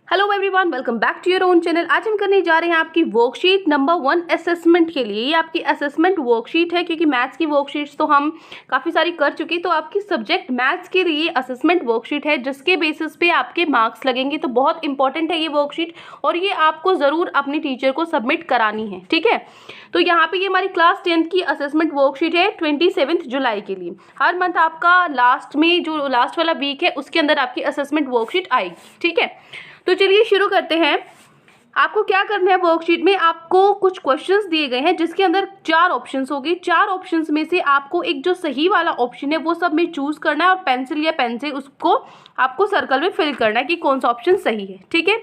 Hello everyone, welcome back to your own channel. आज हम करने जा रहे हैं आपकी वर्कशीट नंबर 1 असेसमेंट के लिए। ये आपकी असेसमेंट वर्कशीट है क्योंकि मैथ्स की वर्कशीट्स तो हम काफ़ी सारी कर चुके, तो आपकी सब्जेक्ट मैथ्स के लिए असेसमेंट वर्कशीट है जिसके बेसिस पे आपके मार्क्स लगेंगे। तो बहुत इंपॉर्टेंट है ये वर्कशीट और ये आपको ज़रूर अपनी टीचर को सबमिट करानी है, ठीक है। तो यहाँ पे ये हमारी क्लास 10th की असेसमेंट वर्कशीट है 27 जुलाई के लिए। हर मंथ आपका लास्ट में जो लास्ट वाला वीक है उसके अंदर आपकी असेसमेंट वर्कशीट आएगी, ठीक है। तो चलिए शुरू करते हैं। आपको क्या करना है, वर्कशीट में आपको कुछ क्वेश्चंस दिए गए हैं जिसके अंदर 4 ऑप्शंस होंगे। 4 ऑप्शंस में से आपको एक जो सही वाला ऑप्शन है वो सब में चूज करना है और पेंसिल या पेन से उसको आपको सर्कल में फिल करना है कि कौन सा ऑप्शन सही है, ठीक है।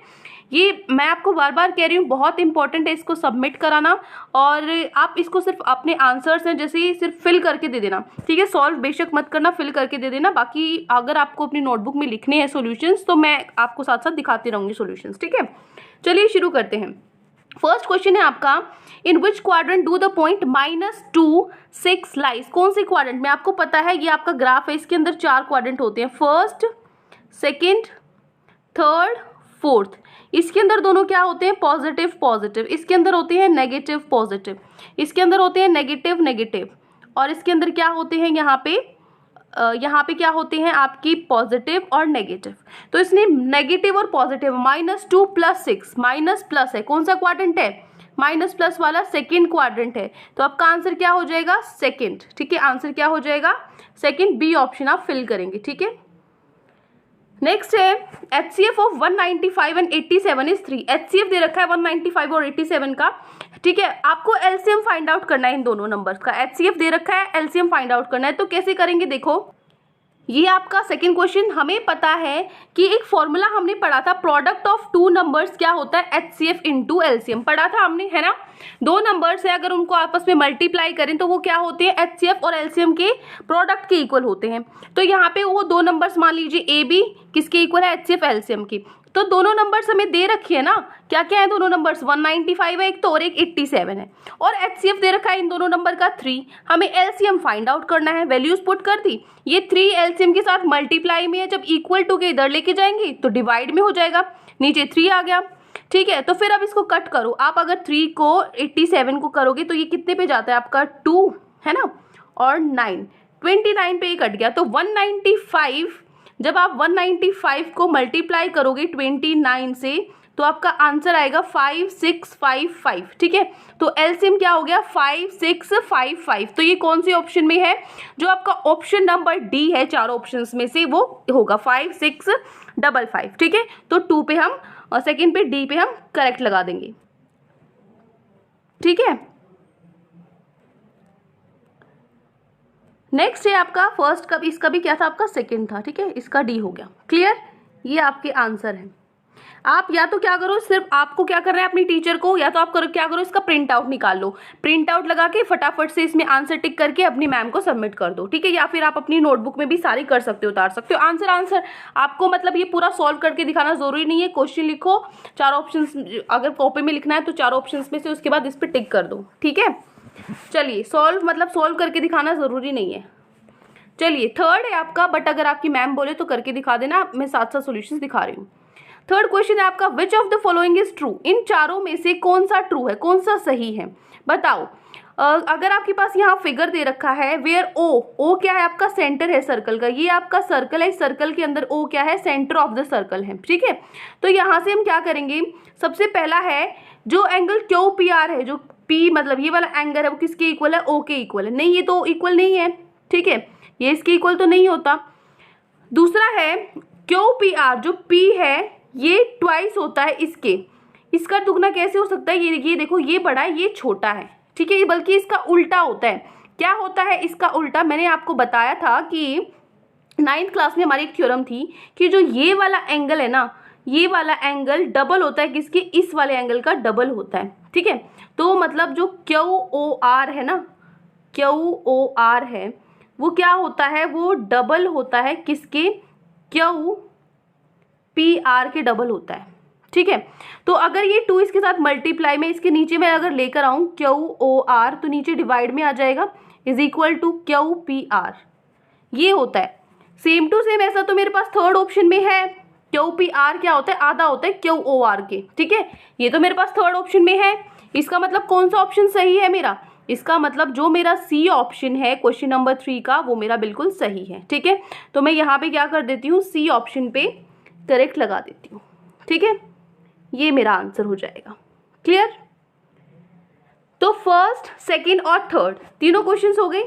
ये मैं आपको बार बार कह रही हूँ, बहुत इंपॉर्टेंट है इसको सबमिट कराना। और आप इसको सिर्फ अपने आंसर्स हैं जैसे सिर्फ फिल करके दे देना, ठीक है। सॉल्व बेशक मत करना, फिल करके दे देना। बाकी अगर आपको अपनी नोटबुक में लिखने हैं सॉल्यूशंस तो मैं आपको साथ साथ दिखाती रहूँगी सॉल्यूशंस, ठीक है। चलिए शुरू करते हैं। फर्स्ट क्वेश्चन है आपका, in which quadrant do the point -2 6 lies. कौन से क्वाड्रेंट में? आपको पता है ये आपका ग्राफ है, इसके अंदर 4 क्वाड्रेंट होते हैं, फर्स्ट, सेकेंड, थर्ड, फोर्थ। इसके अंदर दोनों क्या होते हैं? Positive positive. इसके अंदर होते हैं नेगेटिव पॉजिटिव, इसके अंदर होते हैं नेगेटिव नेगेटिव, और इसके अंदर क्या होते हैं यहाँ पे क्या होते हैं आपकी पॉजिटिव और नेगेटिव। तो इसने नेगेटिव और पॉजिटिव -2 + 6 माइनस प्लस है। कौन सा क्वाड्रेंट है? माइनस प्लस वाला सेकेंड क्वाड्रेंट है। तो आपका आंसर क्या हो जाएगा? सेकेंड, ठीक है। आंसर क्या हो जाएगा? सेकेंड, बी ऑप्शन आप फिल करेंगे, ठीक है। नेक्स्ट है HCF of 195 and 87 is 3। HCF दे रखा है 195 और 87 का, ठीक है। आपको LCM फाइंड आउट करना है इन दोनों नंबर्स का। HCF दे रखा है, LCM फाइंड आउट करना है। तो कैसे करेंगे? देखो, ये आपका सेकंड क्वेश्चन। हमें पता है कि एक फॉर्मूला हमने पढ़ा था, प्रोडक्ट ऑफ 2 नंबर्स क्या होता है? HCF इंटू LCM पढ़ा था हमने, है ना। 2 नंबर्स है, अगर उनको आपस में मल्टीप्लाई करें तो वो क्या होते हैं? HCF और LCM के प्रोडक्ट के इक्वल होते हैं। तो यहाँ पे वो 2 नंबर्स मान लीजिए AB किसके इक्वल है? HCF LCM की। तो दोनों नंबर्स हमें दे रखी है ना, क्या क्या है दोनों नंबर्स? 195 है एक तो, और एक 87 है। और HCF दे रखा है इन दोनों नंबर का 3। हमें LCM फाइंड आउट करना है, वैल्यूज पुट कर दी। ये 3 LCM के साथ मल्टीप्लाई में है, जब इक्वल टू के इधर लेके जाएंगे तो डिवाइड में हो जाएगा, नीचे 3 आ गया, ठीक है। तो फिर अब इसको कट करो आप। अगर 3 को 87 को करोगे तो ये कितने पे जाता है आपका? 2 है ना, और 9 29 पे ही कट गया। तो 195, जब आप 195 को मल्टीप्लाई करोगे 29 से तो आपका आंसर आएगा 5655, ठीक है। तो एलसीएम क्या हो गया? 5655। तो ये कौन से ऑप्शन में है? जो आपका ऑप्शन नंबर डी है, 4 ऑप्शंस में से वो होगा 5655, ठीक है। तो 2 पे हम और सेकेंड पे डी पे हम करेक्ट लगा देंगे, ठीक है। नेक्स्ट है आपका फर्स्ट का, इसका भी क्या था आपका? सेकंड था, ठीक है। इसका डी हो गया, क्लियर। ये आपके आंसर है। आप या तो क्या करो, सिर्फ आपको क्या करना है अपनी टीचर को, या तो आप करो क्या करो, इसका प्रिंट आउट निकाल लो, प्रिंट आउट लगा के फटाफट से इसमें आंसर टिक करके अपनी मैम को सबमिट कर दो, ठीक है। या फिर आप अपनी नोटबुक में भी सारी कर सकते हो, उतार सकते हो। आंसर आपको मतलब ये पूरा सॉल्व करके दिखाना जरूरी नहीं है। क्वेश्चन लिखो, 4 ऑप्शन अगर कॉपी में लिखना है तो 4 ऑप्शन में से उसके बाद इस पर टिक कर दो, ठीक है। चलिए सॉल्व करके दिखाना जरूरी नहीं है। चलिए थर्ड है आपका, बट अगर आपकी मैम बोले तो करके दिखा देना, मैं साथ साथ सॉल्यूशंस दिखा रही हूँ। थर्ड क्वेश्चन है आपका, which of the following is true. इन चारों में से कौन सा ट्रू है, कौन सा सही है, बताओ। अगर आपके पास यहाँ फिगर दे रखा है वेयर ओ क्या है आपका? सेंटर है सर्कल का। ये आपका सर्कल है, इस सर्कल के अंदर ओ क्या है? सेंटर ऑफ द सर्कल है, ठीक है। तो यहाँ से हम क्या करेंगे, सबसे पहला है जो एंगल QPR है, जो P मतलब ये वाला एंगल है वो किसके इक्वल है? O के इक्वल है। नहीं, ये तो इक्वल नहीं है, ठीक है, ये इसके इक्वल तो नहीं होता। दूसरा है QPR, जो P है ये ट्वाइस होता है इसके, इसका दुगना कैसे हो सकता है? ये देखो, ये बड़ा है ये छोटा है, ठीक है, बल्कि इसका उल्टा होता है। क्या होता है इसका उल्टा? मैंने आपको बताया था कि 9th क्लास में हमारी एक थ्योरम थी कि जो ये वाला एंगल है ना, ये वाला एंगल डबल होता है किसके? इस वाले एंगल का डबल होता है, ठीक है। तो मतलब जो QOR है ना, QOR है वो क्या होता है? वो डबल होता है किसके? QPR के डबल होता है, ठीक है। तो अगर ये 2 इसके साथ मल्टीप्लाई में इसके नीचे में अगर लेकर आऊं QOR तो नीचे डिवाइड में आ जाएगा, इज इक्वल टू QPR, ये होता है। सेम टू सेम ऐसा तो मेरे पास थर्ड ऑप्शन में है, क्यू पी आर क्या होता है, आधा होता है क्यू ओ आर के, ठीक है। ये तो मेरे पास थर्ड ऑप्शन में है। इसका मतलब कौन सा ऑप्शन सही है मेरा, इसका मतलब जो मेरा सी ऑप्शन है क्वेश्चन नंबर 3 का, वो मेरा बिल्कुल सही है, ठीक है। तो मैं यहाँ पे क्या कर देती हूँ, सी ऑप्शन पे करेक्ट लगा देती हूँ, ठीक है। ये मेरा आंसर हो जाएगा। क्लियर। तो फर्स्ट, सेकंड और थर्ड तीनों क्वेश्चंस हो गए,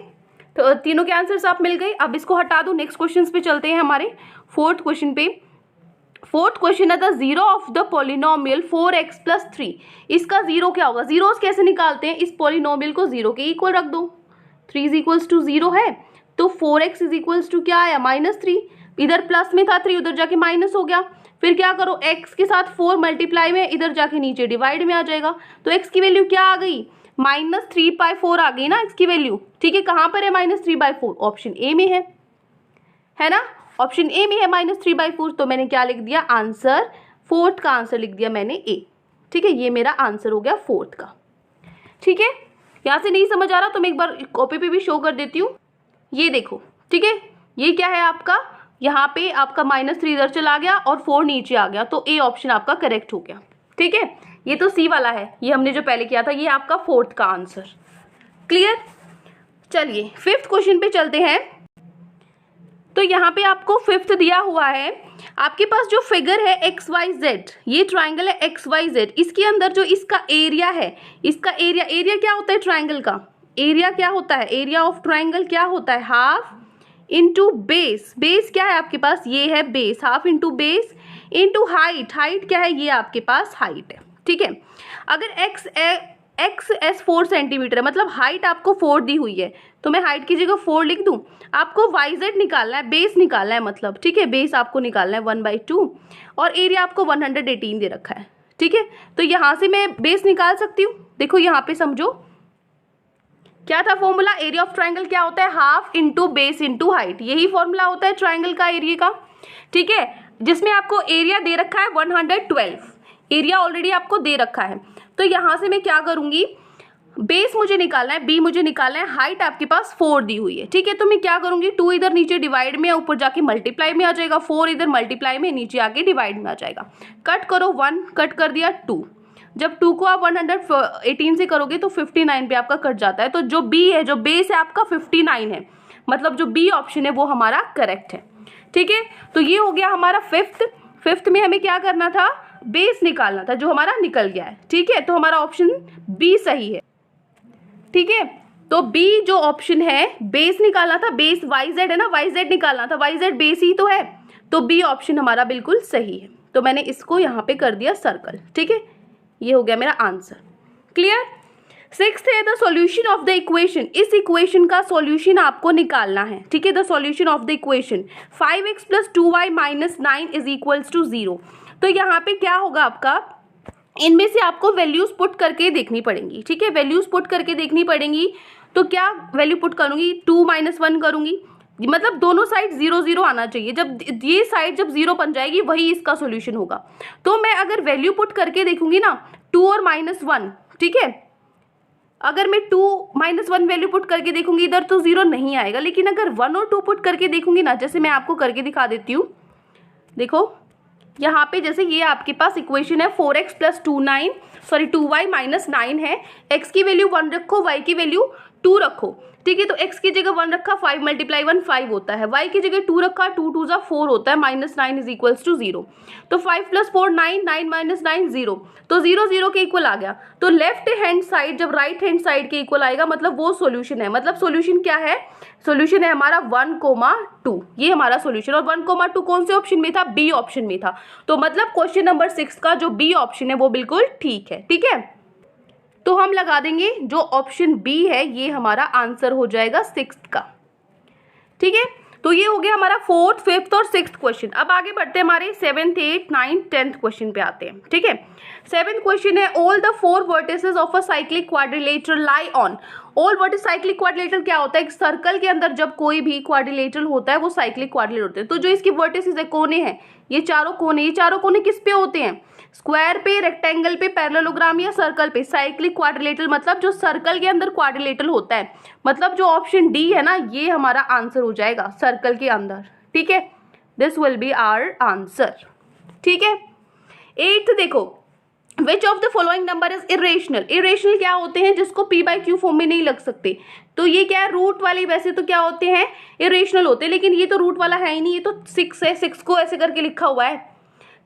तो तीनों के आंसर्स आप मिल गए। अब इसको हटा दो, नेक्स्ट क्वेश्चंस पे चलते हैं हमारे फोर्थ क्वेश्चन पे। फोर्थ क्वेश्चन है the zero of the polynomial 4x + 3। इसका जीरो क्या होगा, जीरोस कैसे निकालते हैं, इस पॉलिनोमियल को जीरो के इक्वल रख दो। 3 = 0 है, तो 4x = क्या आया, -3। इधर प्लस में था 3, उधर जाके माइनस हो गया। फिर क्या करो, x के साथ 4 मल्टीप्लाई में, इधर जाके नीचे डिवाइड में आ जाएगा। तो x की वैल्यू क्या आ गई, -3/4 आ गई ना x की वैल्यू, ठीक है। कहाँ पर है -3/4, ऑप्शन ए में है ना, ऑप्शन ए में है -3/4। तो मैंने क्या लिख दिया आंसर, फोर्थ का आंसर लिख दिया मैंने ए, ठीक है। ये मेरा आंसर हो गया फोर्थ का, ठीक है। यहाँ से नहीं समझ आ रहा तो मैं एक बार कॉपी पे भी शो कर देती हूँ। ये देखो, ठीक है, ये क्या है आपका, यहाँ पे आपका -3 इधर चला गया और 4 नीचे आ गया, तो ए ऑप्शन आपका करेक्ट हो गया, ठीक है। ये तो सी वाला है, ये हमने जो पहले किया था, ये आपका फोर्थ का आंसर। क्लियर। चलिए फिफ्थ क्वेश्चन पे चलते हैं। तो यहाँ पे आपको फिफ्थ दिया हुआ है, आपके पास जो फिगर है XYZ, ये ट्राइंगल है XYZ, इसके अंदर जो इसका एरिया है, इसका एरिया क्या होता है ट्राइंगल का, एरिया क्या होता है, एरिया ऑफ ट्राइंगल क्या होता है, हाफ इंटू बेस। बेस क्या है आपके पास, ये है base, half into base into height. Height क्या है, ये आपके पास हाइट है, ठीक है। अगर XS 4 सेंटीमीटर है, मतलब हाइट आपको 4 दी हुई है, तो मैं हाइट की जगह 4 लिख दूं। आपको YZ निकालना है, बेस निकालना है मतलब, ठीक है। बेस आपको निकालना है 1/2 और एरिया आपको 118 दे रखा है, ठीक है। तो यहाँ से मैं बेस निकाल सकती हूँ। देखो यहाँ पे समझो क्या था फॉर्मूला, एरिया ऑफ ट्राइंगल क्या होता है, half into base into height, यही फॉर्मूला होता है ट्राइंगल का एरिया का, ठीक है। जिसमें आपको एरिया दे रखा है 112, एरिया ऑलरेडी आपको दे रखा है। तो यहाँ से मैं क्या करूंगी, बेस मुझे निकालना है, बी मुझे निकालना है, हाइट आपके पास 4 दी हुई है, ठीक है। तो मैं क्या करूंगी, 2 इधर नीचे डिवाइड में, ऊपर जाके मल्टीप्लाई में आ जाएगा, 4 इधर मल्टीप्लाई में, नीचे आके डिवाइड में आ जाएगा। कट करो, 1 कट कर दिया, 2। जब 2 को आप 118 से करोगे तो 59 पे आपका कट जाता है। तो जो बी है, जो बेस है आपका 59 है, मतलब जो बी ऑप्शन है वो हमारा करेक्ट है, ठीक है। तो ये हो गया हमारा फिफ्थ में हमें क्या करना था, बेस निकालना था, जो हमारा निकल गया है, ठीक है। तो हमारा ऑप्शन बी सही है, ठीक है। तो बी जो ऑप्शन है, बेस निकालना था, बेस YZ है ना, YZ निकालना था, YZ बेस ही तो है, तो बी ऑप्शन हमारा बिल्कुल सही है। तो मैंने इसको यहाँ पे कर दिया सर्कल, ठीक है। ये हो गया मेरा आंसर। क्लियर। सिक्स्थ है the solution of the equation. इस इक्वेशन का सॉल्यूशन आपको निकालना है, ठीक है। The solution of the equation 5x + 2y - 9 = 0। तो यहाँ पे क्या होगा आपका, इनमें से आपको वैल्यूज पुट करके देखनी पड़ेंगी, ठीक है। वैल्यूज पुट करके देखनी पड़ेंगी, तो क्या वैल्यू पुट करूंगी, 2 - 1 करूंगी, मतलब दोनों साइड 0 0 आना चाहिए। जब ये साइड जब 0 बन जाएगी वही इसका सॉल्यूशन होगा। तो मैं अगर वैल्यू पुट करके देखूंगी ना, 2 और -1, ठीक है। अगर मैं 2 - 1 वैल्यू पुट करके देखूंगी इधर, तो 0 नहीं आएगा। लेकिन अगर 1 और 2 पुट करके देखूंगी ना, जैसे मैं आपको करके दिखा देती हूँ, देखो यहाँ पे जैसे ये आपके पास इक्वेशन है 4x + 2y - 9 है। x की वैल्यू 1 रखो, y की वैल्यू 2 रखो, ठीक है। तो x की जगह 1 रखा, 5 × 1 5 होता है। y की जगह 2 रखा, 2 2 4 होता है, -9 = 0। तो 5 + 4 9, 9 - 9 0, तो 0 0 के इक्वल आ गया। तो लेफ्ट हैंड साइड जब राइट हैंड साइड के इक्वल आएगा, मतलब वो सॉल्यूशन है। मतलब सॉल्यूशन क्या है, सॉल्यूशन है हमारा 1, 2, ये हमारा सॉल्यूशन। और 1, 2 कौन से ऑप्शन में था, बी ऑप्शन में था। तो मतलब क्वेश्चन नंबर 6 का जो बी ऑप्शन है वो बिल्कुल ठीक है, ठीक है। तो हम लगा देंगे जो ऑप्शन बी है, ये हमारा आंसर हो जाएगा 6 का, ठीक है। तो ये हो गया हमारा 4th, 5th और 6th क्वेश्चन। अब आगे बढ़ते हैं, हमारे 7th, 8th, 9th, 10th question पे आते हैं, ठीक है। 7th क्वेश्चन है all the 4 vertices of a cyclic quadrilateral lie on. All vertices, cyclic quadrilateral क्या होता है, एक सर्कल के अंदर जब कोई भी क्वाड्रिलेटरल होता है वो साइक्लिक क्वाड्रिलेटरल होते हैं। तो जो इसकी वर्टिसेस है, कोने हैं, ये चारों कोने, ये चारों कोने किस पे होते हैं, स्क्वायर पे, रेक्टेंगल पे, पैरेललोग्राम या सर्कल पे। साइक्लिक क्वाड्रिलेटरल मतलब जो सर्कल के अंदर क्वाड्रिलेटरल होता है, मतलब जो ऑप्शन डी है ना, ये हमारा आंसर हो जाएगा सर्कल के अंदर, ठीक है। This will be our answer. ठीक है। 8th देखो, which of the following number is irrational. Irrational क्या होते हैं, जिसको p बाई क्यू फॉर्म में नहीं लग सकते। तो ये क्या है, रूट वाले वैसे तो क्या होते हैं, इरेशनल होते हैं, लेकिन ये तो रूट वाला है ही नहीं, ये तो 6 है, 6 को ऐसे करके लिखा हुआ है,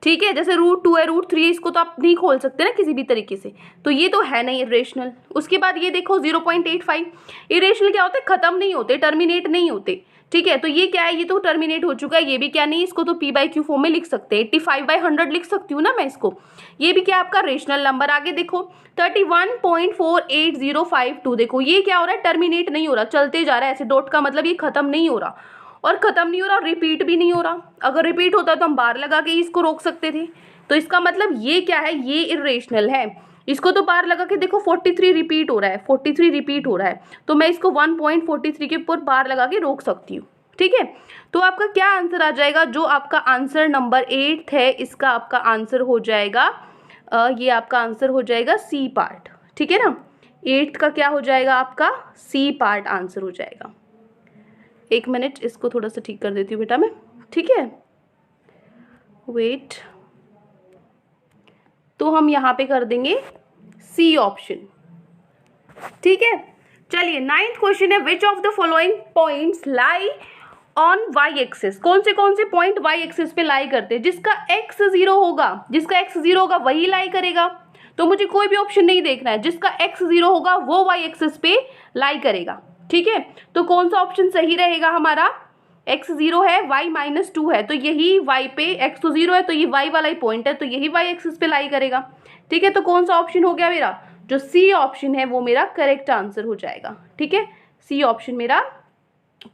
ठीक है। जैसे √2 है, √3 है, इसको तो आप नहीं खोल सकते ना किसी भी तरीके से, तो ये तो है नहीं इरेशनल। उसके बाद ये देखो 0.85, इरेशनल क्या होते हैं, खत्म नहीं होते, टर्मिनेट नहीं होते, ठीक है। तो ये क्या है, ये तो टर्मिनेट हो चुका है, ये भी क्या नहीं, इसको तो p बाई क्यू फॉर्म में लिख सकते हैं, 85/100 लिख सकती हूँ ना मैं इसको, ये भी क्या आपका रेशनल नंबर। आगे देखो 31.48052, देखो ये क्या हो रहा है, टर्मिनेट नहीं हो रहा, चलते जा रहा है ऐसे, डॉट का मतलब ये खत्म नहीं हो रहा, और खत्म नहीं हो रहा, रिपीट भी नहीं हो रहा। अगर रिपीट होता तो हम बार लगा के इसको रोक सकते थे, तो इसका मतलब ये क्या है, ये इरेशनल है। इसको तो बार लगा के देखो 43 रिपीट हो रहा है, 43 रिपीट हो रहा है, तो मैं इसको 1.43 के ऊपर बार लगा के रोक सकती हूँ, ठीक है। तो आपका क्या आंसर आ जाएगा, जो आपका आंसर नंबर 8 है, इसका आपका आंसर हो जाएगा ये आपका आंसर हो जाएगा सी पार्ट, ठीक है ना। 8 का क्या हो जाएगा, आपका सी पार्ट आंसर हो जाएगा। 1 मिनट, इसको थोड़ा सा ठीक कर देती हूँ बेटा मैं, ठीक है, वेट। तो हम यहाँ पे कर देंगे सी ऑप्शन, ठीक है। चलिए 9th क्वेश्चन है, which of the following points lie on Y axis. कौन से पॉइंट वाई एक्सिस पे लाई करते हैं, जिसका x 0 होगा, जिसका x 0 होगा वही लाई करेगा। तो मुझे कोई भी ऑप्शन नहीं देखना है, जिसका x 0 होगा वो वाई एक्सिस पे लाई करेगा, ठीक है। तो कौन सा ऑप्शन सही रहेगा हमारा, x 0 है, y -2 है, तो यही y पे, x तो 0 है तो ये y वाला ही पॉइंट है, तो यही y एक्सिस पे लाई करेगा, ठीक है। तो कौन सा ऑप्शन हो गया मेरा, जो सी ऑप्शन है वो मेरा करेक्ट आंसर हो जाएगा, ठीक है। सी ऑप्शन मेरा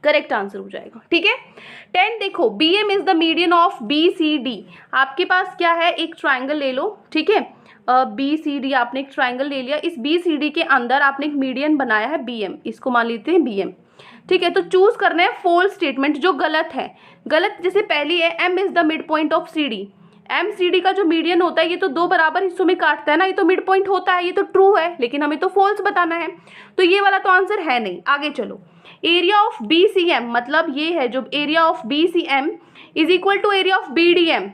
करेक्ट आंसर हो जाएगा, ठीक है। 10 देखो, BM is the median of BCD। आपके पास क्या है, एक ट्राइंगल ले लो, ठीक है। BCD आपने एक ट्राइंगल ले लिया, इस BCD के अंदर आपने एक मीडियन बनाया है BM, इसको मान लेते हैं BM, ठीक है। तो चूज करना है फॉल्स स्टेटमेंट, जो गलत है। गलत जैसे पहली है, M is the mid point of CD। MCD का जो मीडियन होता है, ये तो 2 बराबर हिस्सों में काटता है ना, ये तो मिड पॉइंट होता है, ये तो ट्रू है, लेकिन हमें तो फॉल्स बताना है, तो ये वाला तो आंसर है नहीं। आगे चलो, एरिया ऑफ BCM, मतलब ये है जो area of BCM is equal to area of BDM।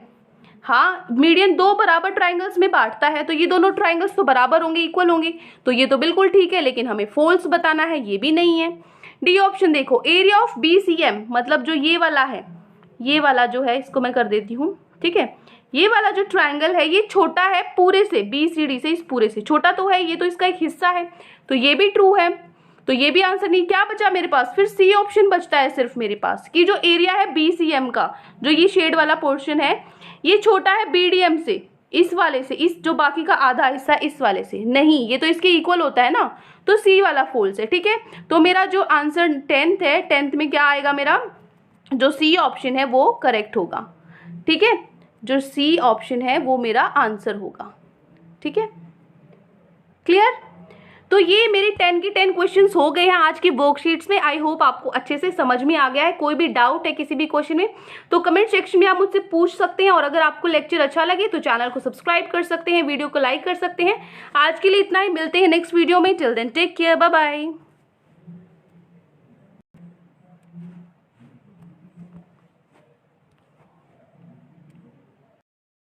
हाँ, मीडियन 2 बराबर ट्राइंगल्स में बांटता है, तो ये दोनों ट्राइंगल्स तो बराबर होंगे, इक्वल होंगे, तो ये तो बिल्कुल ठीक है, लेकिन हमें फॉल्स बताना है, ये भी नहीं है। डी ऑप्शन देखो, एरिया ऑफ BCM, मतलब जो ये वाला है, ये वाला जो है, इसको मैं कर देती हूँ, ठीक है। ये वाला जो ट्राइंगल है, ये छोटा है पूरे से, BCD से, इस पूरे से छोटा तो है, ये तो इसका एक हिस्सा है, तो ये भी ट्रू है, तो ये भी आंसर नहीं। क्या बचा मेरे पास, फिर सी ऑप्शन बचता है सिर्फ मेरे पास, कि जो एरिया है BCM का, जो ये शेड वाला पोर्शन है, ये छोटा है BDM से, इस वाले से, इस जो बाकी का आधा हिस्सा इस वाले से नहीं, ये तो इसके इक्वल होता है ना, तो सी वाला फॉल्स है, ठीक है। तो मेरा जो आंसर 10th है, 10th में क्या आएगा मेरा, जो सी ऑप्शन है वो करेक्ट होगा, ठीक है। जो सी ऑप्शन है वो मेरा आंसर होगा, ठीक है, क्लियर। तो ये मेरी 10 की 10 क्वेश्चंस हो गए हैं आज की वर्कशीट्स में। आई होप आपको अच्छे से समझ में आ गया है। कोई भी डाउट है किसी भी क्वेश्चन में तो कमेंट सेक्शन में आप मुझसे पूछ सकते हैं, और अगर आपको लेक्चर अच्छा लगे तो चैनल को सब्सक्राइब कर सकते हैं, वीडियो को लाइक कर सकते हैं। आज के लिए इतना ही, मिलते हैं नेक्स्ट वीडियो में। Till then take care, bye bye.